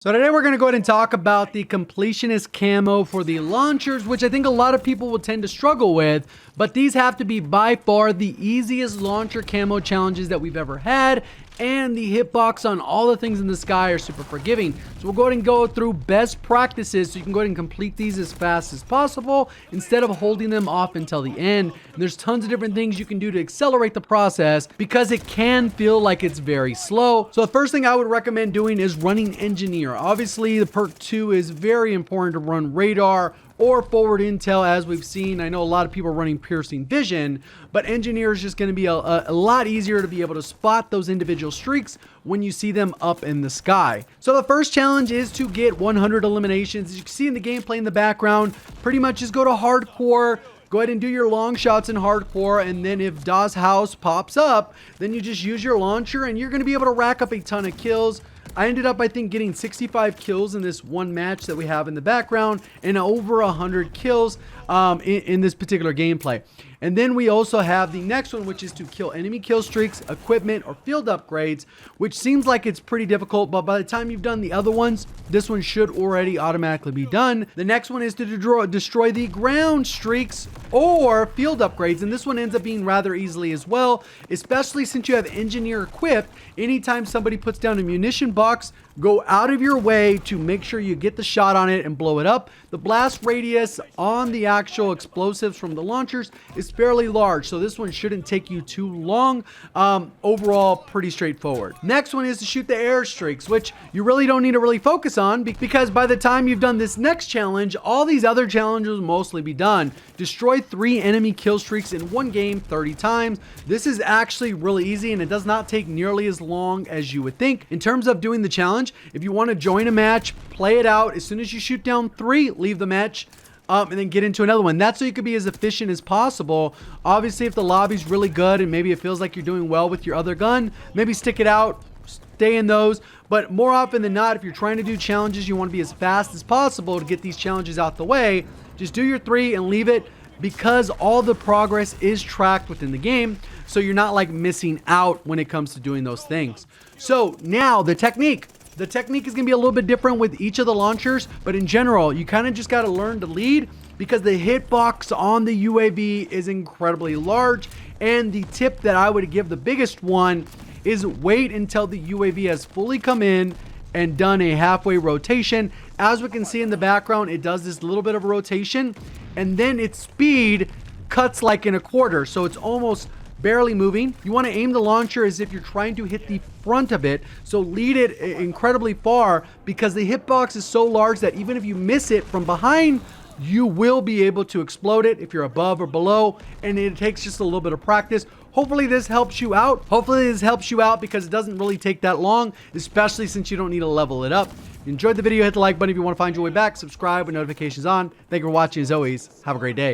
So today we're going to go ahead and talk about the completionist camo for the launchers, which I think a lot of people will tend to struggle with, but these have to be by far the easiest launcher camo challenges that we've ever had, and the hitbox on all the things in the sky are super forgiving. So we'll go ahead and go through best practices so you can go ahead and complete these as fast as possible instead of holding them off until the end. And there's tons of different things you can do to accelerate the process because it can feel like it's very slow. So the first thing I would recommend doing is running engineer. Obviously the perk 2 is very important to run radar or forward intel, as we've seen. I know a lot of people are running piercing vision, but engineer is just going to be a lot easier to be able to spot those individual streaks when you see them up in the sky. So the first challenge is to get 100 eliminations. As you can see in the gameplay in the background, pretty much just go to hardcore. Go ahead and do your long shots in hardcore, and then if Das House pops up, then you just use your launcher and you're going to be able to rack up a ton of kills. I ended up, I think, getting 65 kills in this one match that we have in the background and over 100 kills in this particular gameplay. And then we also have the next one, which is to kill enemy kill streaks, equipment, or field upgrades, which seems like it's pretty difficult, but by the time you've done the other ones, this one should already automatically be done. The next one is to destroy the ground streaks or field upgrades, and this one ends up being rather easily as well, especially since you have engineer equipped. Anytime somebody puts down a munition box, go out of your way to make sure you get the shot on it and blow it up. The blast radius on the actual explosives from the launchers is fairly large, so this one shouldn't take you too long. Overall, pretty straightforward. Next one is to shoot the air streaks, which you really don't need to really focus on because by the time you've done this next challenge, all these other challenges will mostly be done. Destroy 3 enemy kill streaks in one game 30 times. This is actually really easy and it does not take nearly as long as you would think. In terms of doing the challenge, if you want to join a match, play it out. As soon as you shoot down 3, leave the match and then get into another one. That's so you can be as efficient as possible. Obviously, if the lobby's really good and maybe it feels like you're doing well with your other gun, maybe stick it out, stay in those. But more often than not, if you're trying to do challenges, you want to be as fast as possible to get these challenges out the way. Just do your 3 and leave it, because all the progress is tracked within the game, so you're not like missing out when it comes to doing those things. So now the technique. The technique is going to be a little bit different with each of the launchers, but in general, you kind of just got to learn to lead because the hitbox on the UAV is incredibly large. And the tip that I would give, the biggest one, is wait until the UAV has fully come in and done a halfway rotation. As we can see in the background, it does this little bit of a rotation, and then its speed cuts like in a quarter, so it's almost barely moving. You want to aim the launcher as if you're trying to hit the front of it, so lead it incredibly far because the hitbox is so large that even if you miss it from behind, you will be able to explode it if you're above or below, and it takes just a little bit of practice. Hopefully this helps you out. Because it doesn't really take that long, especially since you don't need to level it up. If you enjoyed the video, hit the like button. If you want to find your way back, subscribe with notifications on. Thank you for watching. As always, have a great day.